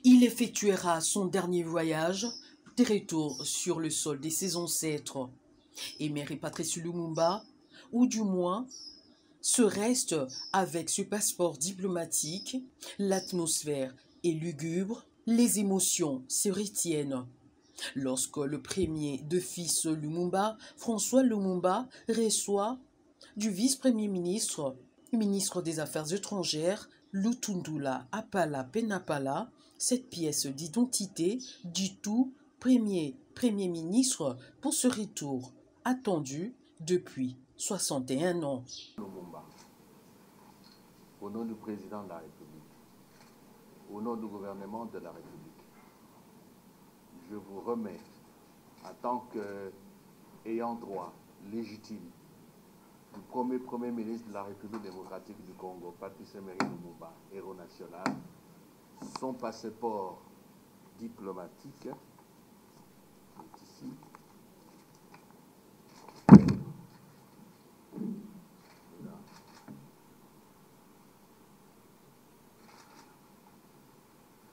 Il effectuera son dernier voyage de retour sur le sol de ses ancêtres. Emery Patrice Lumumba, ou du moins, se reste avec ce passeport diplomatique, l'atmosphère est lugubre, les émotions se retiennent. Lorsque le premier de fils Lumumba, François Lumumba, reçoit du vice-premier ministre, ministre des Affaires étrangères, Lutundula Apala Penapala, cette pièce d'identité du tout premier ministre pour ce retour attendu depuis 61 ans. Lumumba, au nom du président de la République, au nom du gouvernement de la République, je vous remets en tant qu'ayant droit légitime du premier ministre de la République démocratique du Congo, Patrice Emery Lumumba, héros national, son passeport diplomatique, ici,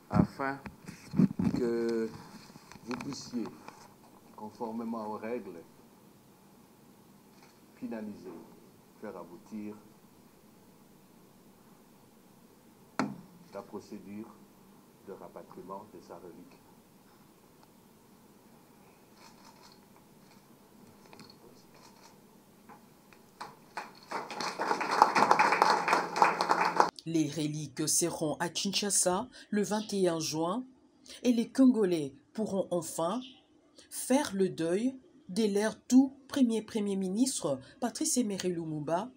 afin que vous puissiez, conformément aux règles, finaliser, faire aboutir la procédure de rapatriement de sa relique. Les reliques seront à Kinshasa le 21 juin et les Congolais pourront enfin faire le deuil de leur tout premier ministre Patrice Emery Lumumba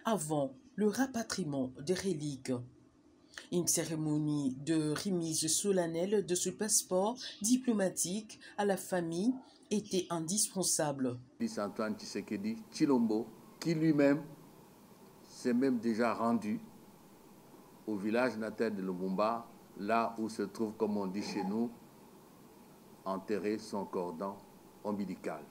avant le rapatriement des reliques. Une cérémonie de remise solennelle de ce passeport diplomatique à la famille était indispensable. Antoine Tshisekedi Tshilombo, qui lui-même s'est même déjà rendu au village natal de Lumumba, là où se trouve, comme on dit chez nous, enterré son cordon ombilical.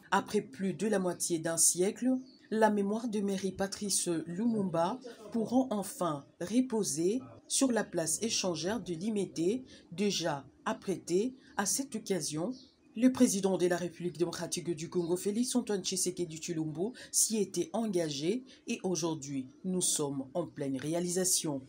Après plus de la moitié d'un siècle, la mémoire de Emery Patrice Lumumba pourront enfin reposer sur la place échangère de Limete, déjà apprêtée à cette occasion. Le président de la République démocratique du Congo, Félix Antoine Tshisekedi Tshilombo, s'y était engagé et aujourd'hui, nous sommes en pleine réalisation.